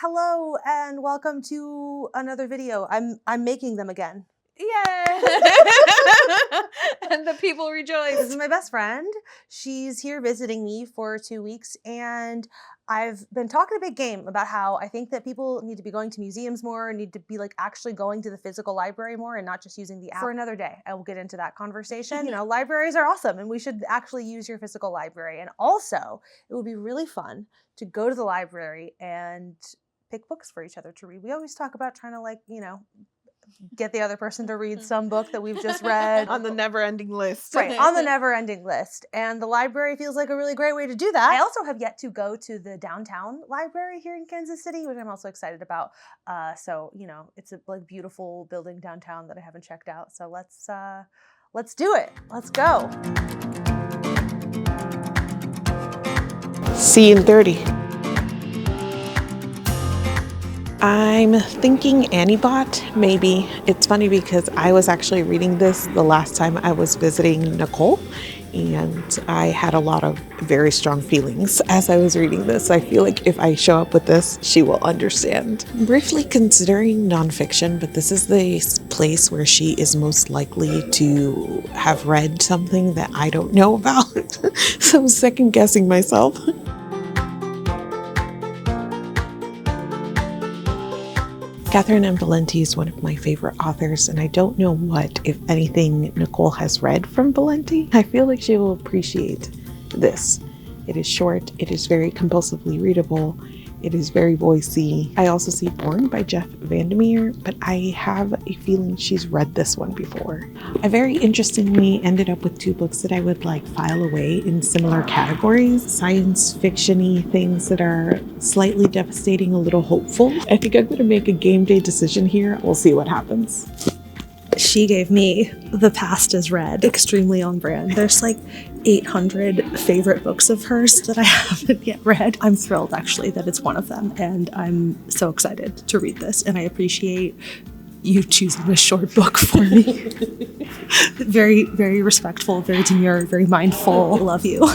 Hello and welcome to another video. I'm making them again. Yay! And the people rejoice. This is my best friend. She's here visiting me for 2 weeks, and I've been talking a big game about how I think that people need to be going to museums more, need to be like actually going to the physical library more and not just using the app. For another day, I will get into that conversation. You know, libraries are awesome and we should actually use your physical library. And also, it would be really fun to go to the library and pick books for each other to read. We always talk about trying to, like, you know, get the other person to read some book that we've just read. On the never-ending list. Right, on the never-ending list. And the library feels like a really great way to do that. I also have yet to go to the downtown library here in Kansas City, which I'm also excited about. So, you know, it's a like beautiful building downtown that I haven't checked out. So let's do it. Let's go. See you in 30. I'm thinking Annibot, maybe. It's funny because I was actually reading this the last time I was visiting Nicole, and I had a lot of very strong feelings as I was reading this. I feel like if I show up with this, she will understand. I'm briefly considering nonfiction, but this is the place where she is most likely to have read something that I don't know about. So I'm second guessing myself. Catherine M. Valenti is one of my favorite authors, and I don't know what, if anything, Nicole has read from Valenti. I feel like she will appreciate this. It is short, it is very compulsively readable, it is very voicey. I also see Born by Jeff Vandermeer, but I have a feeling she's read this one before. I very interestingly ended up with two books that I would like file away in similar categories. Science fiction-y things that are slightly devastating, a little hopeful. I think I'm gonna make a game day decision here. We'll see what happens. She gave me The Past is Red, extremely on brand. There's like 800 favorite books of hers that I haven't yet read. I'm thrilled actually that it's one of them, and I'm so excited to read this, and I appreciate you choosing a short book for me. Very, very respectful, very demure, very mindful. Love you.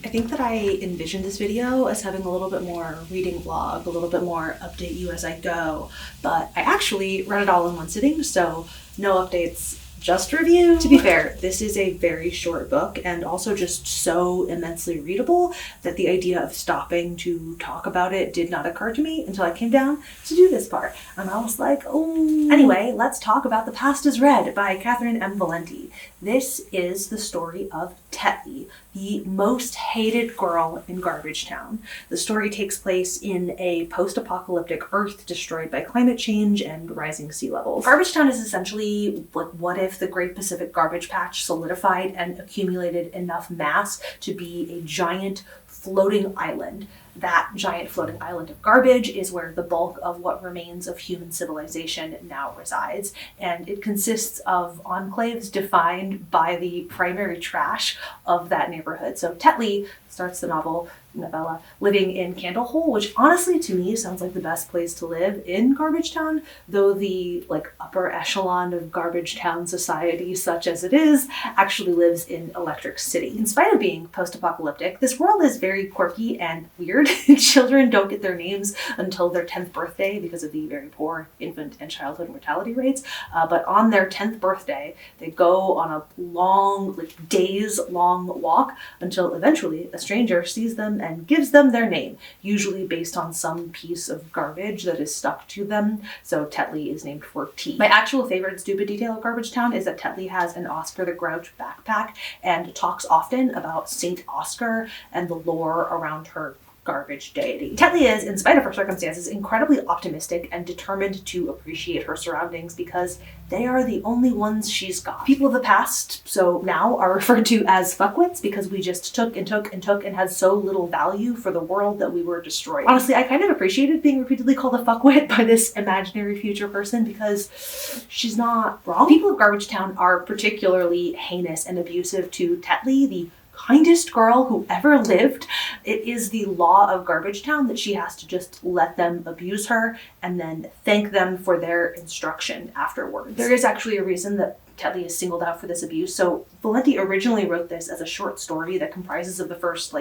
I think that I envisioned this video as having a little bit more reading vlog, a little bit more update you as I go, but I actually read it all in one sitting, so no updates, just review. To be fair, this is a very short book and also just so immensely readable that the idea of stopping to talk about it did not occur to me until I came down to do this part. And I was like, oh. Anyway, let's talk about The Past is Red by Catherine M. Valenti. This is the story of Tetley, the most hated girl in Garbage Town. The story takes place in a post-apocalyptic Earth destroyed by climate change and rising sea levels. Garbage Town is essentially like, what if the Great Pacific Garbage Patch solidified and accumulated enough mass to be a giant floating island. That giant floating island of garbage is where the bulk of what remains of human civilization now resides, and it consists of enclaves defined by the primary trash of that neighborhood. So Tetley starts the novella living in Candlehole, which honestly to me sounds like the best place to live in Garbage Town, though the like upper echelon of Garbage Town society, such as it is, actually lives in Electric City. In spite of being post-apocalyptic, this world is very quirky and weird. Children don't get their names until their 10th birthday because of the very poor infant and childhood mortality rates, but on their 10th birthday they go on a long, like days-long walk until eventually a stranger sees them and gives them their name, usually based on some piece of garbage that is stuck to them. So Tetley is named for T. My actual favorite stupid detail of Garbage Town is that Tetley has an Oscar the Grouch backpack and talks often about Saint Oscar and the lore around her garbage deity. Tetley is, in spite of her circumstances, incredibly optimistic and determined to appreciate her surroundings because they are the only ones she's got. People of the past, so now, are referred to as fuckwits because we just took and took and took and had so little value for the world that we were destroyed. Honestly, I kind of appreciated being repeatedly called a fuckwit by this imaginary future person because she's not wrong. People of Garbage Town are particularly heinous and abusive to Tetley, the kindest girl who ever lived. It is the law of Garbage Town that she has to just let them abuse her and then thank them for their instruction afterwards. There is actually a reason that Tetley is singled out for this abuse. So Valenti originally wrote this as a short story that comprises of the first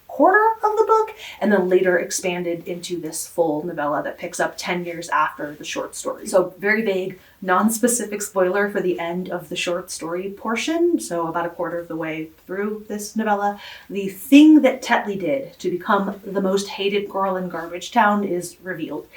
quarter of the book, and then later expanded into this full novella that picks up 10 years after the short story. So very vague, non-specific spoiler for the end of the short story portion, so about a quarter of the way through this novella. The thing that Tetley did to become the most hated girl in Garbage Town is revealed.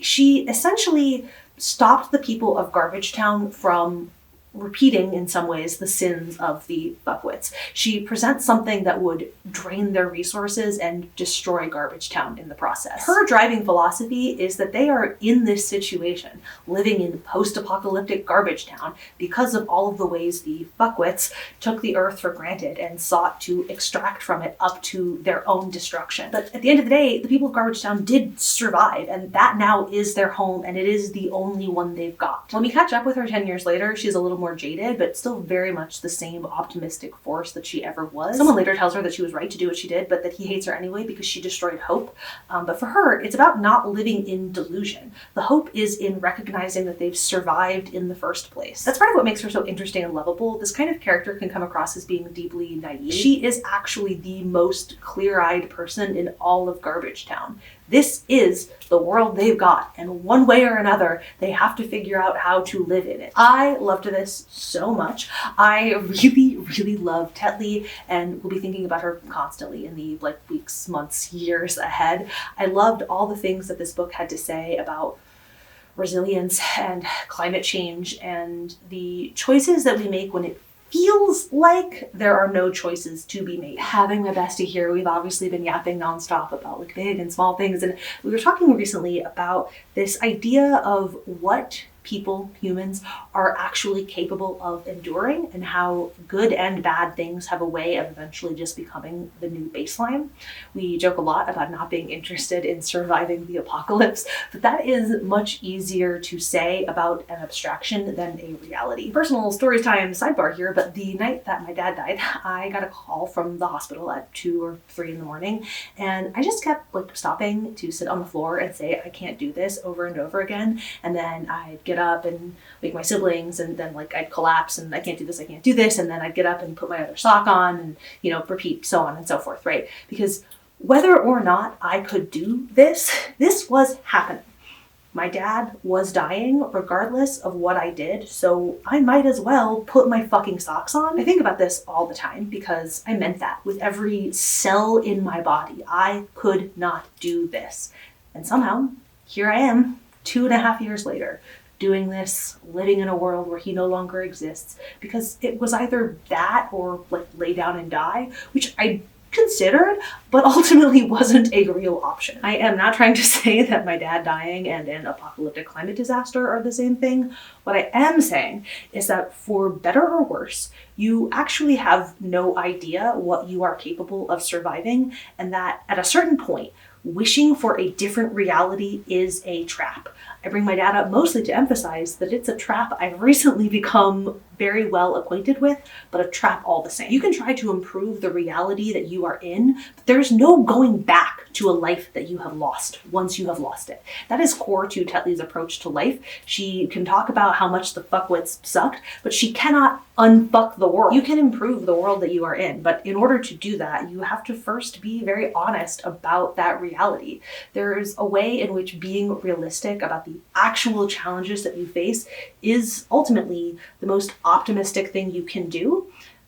She essentially stopped the people of Garbage Town from repeating in some ways the sins of the fuckwits. She presents something that would drain their resources and destroy Garbage Town in the process. Her driving philosophy is that they are in this situation, living in post-apocalyptic Garbage Town, because of all of the ways the fuckwits took the earth for granted and sought to extract from it up to their own destruction. But at the end of the day, the people of Garbage Town did survive, and that now is their home, and it is the only one they've got. When we catch up with her 10 years later, she's a little more jaded, but still very much the same optimistic force that she ever was. Someone later tells her that she was right to do what she did, but that he hates her anyway because she destroyed hope. But for her, it's about not living in delusion. The hope is in recognizing that they've survived in the first place. That's part of what makes her so interesting and lovable. This kind of character can come across as being deeply naive. She is actually the most clear-eyed person in all of Garbage Town. This is the world they've got, and one way or another, they have to figure out how to live in it. I loved this so much. I really, really love Tetley, and will be thinking about her constantly in the weeks, months, years ahead. I loved all the things that this book had to say about resilience and climate change and the choices that we make when it feels like there are no choices to be made. Having my bestie here, we've obviously been yapping nonstop about big and small things, and we were talking recently about this idea of what people, humans, are actually capable of enduring, and how good and bad things have a way of eventually just becoming the new baseline. We joke a lot about not being interested in surviving the apocalypse, but that is much easier to say about an abstraction than a reality. Personal story time sidebar here, but the night that my dad died, I got a call from the hospital at 2 or 3 in the morning, and I just kept stopping to sit on the floor and say, I can't do this, over and over again, and then I'd get up and wake my siblings, and then I'd collapse and I can't do this, and then I'd get up and put my other sock on and repeat, so on and so forth, right? Because whether or not I could do this was happening. My dad was dying regardless of what I did, so I might as well put my fucking socks on. I think about this all the time because I meant that with every cell in my body. I could not do this. And somehow, here I am, 2.5 years later, doing this, living in a world where he no longer exists, because it was either that or lay down and die, which I considered, but ultimately wasn't a real option. I am not trying to say that my dad dying and an apocalyptic climate disaster are the same thing. What I am saying is that for better or worse, you actually have no idea what you are capable of surviving, and that at a certain point, wishing for a different reality is a trap. I bring my dad up mostly to emphasize that it's a trap I've recently become very well acquainted with, but a trap all the same. You can try to improve the reality that you are in, but there's no going back to a life that you have lost once you have lost it. That is core to Tetley's approach to life. She can talk about how much the fuckwits sucked, but she cannot unfuck the world. You can improve the world that you are in, but in order to do that, you have to first be very honest about that reality. There's a way in which being realistic about the actual challenges that you face is ultimately the most optimistic thing you can do.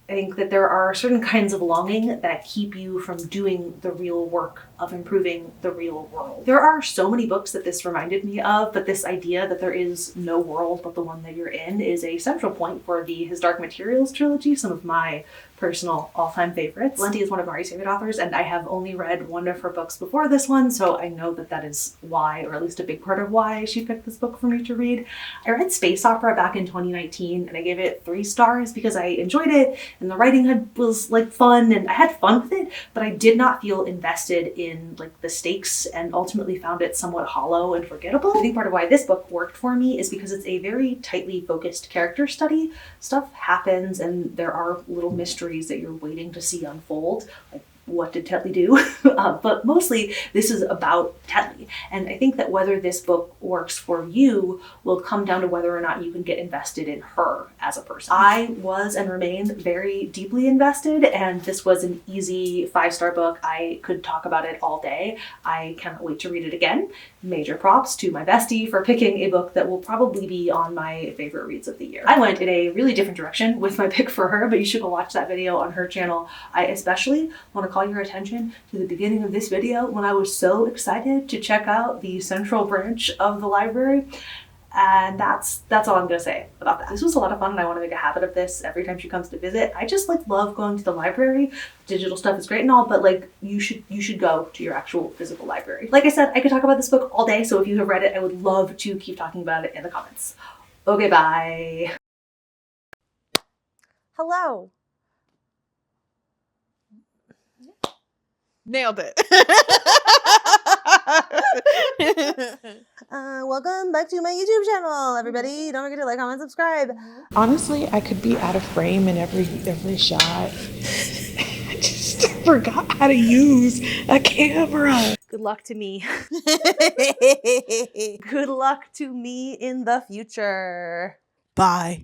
I think that there are certain kinds of longing that keep you from doing the real work of improving the real world. There are so many books that this reminded me of, but this idea that there is no world but the one that you're in is a central point for the His Dark Materials trilogy, some of my personal all-time favorites. Valenti is one of Mari's favorite authors, and I have only read one of her books before this one, so I know that that is why, or at least a big part of why, she picked this book for me to read. I read Space Opera back in 2019, and I gave it 3 stars because I enjoyed it, and the writing was fun, and I had fun with it, but I did not feel invested in the stakes, and ultimately found it somewhat hollow and forgettable. I think part of why this book worked for me is because it's a very tightly focused character study. Stuff happens, and there are little mysteries that you're waiting to see unfold, what did Tetley do? But mostly this is about Tetley. And I think that whether this book works for you will come down to whether or not you can get invested in her as a person. I was and remained very deeply invested, and this was an easy 5-star book. I could talk about it all day. I cannot wait to read it again. Major props to my bestie for picking a book that will probably be on my favorite reads of the year. I went in a really different direction with my pick for her, but you should go watch that video on her channel. I especially want to call your attention to the beginning of this video when I was so excited to check out the central branch of the library. And that's all I'm gonna say about that. This was a lot of fun, and I want to make a habit of this every time she comes to visit. I just like love going to the library. Digital stuff is great and all, but like you should go to your actual physical library. Like I said, I could talk about this book all day, so if you have read it, I would love to keep talking about it in the comments. Okay, bye. Hello. Nailed it. Welcome back to my YouTube channel, everybody. Don't forget to like, comment, subscribe. Honestly, I could be out of frame in every shot. I just forgot how to use a camera. Good luck to me. Good luck to me in the future. Bye.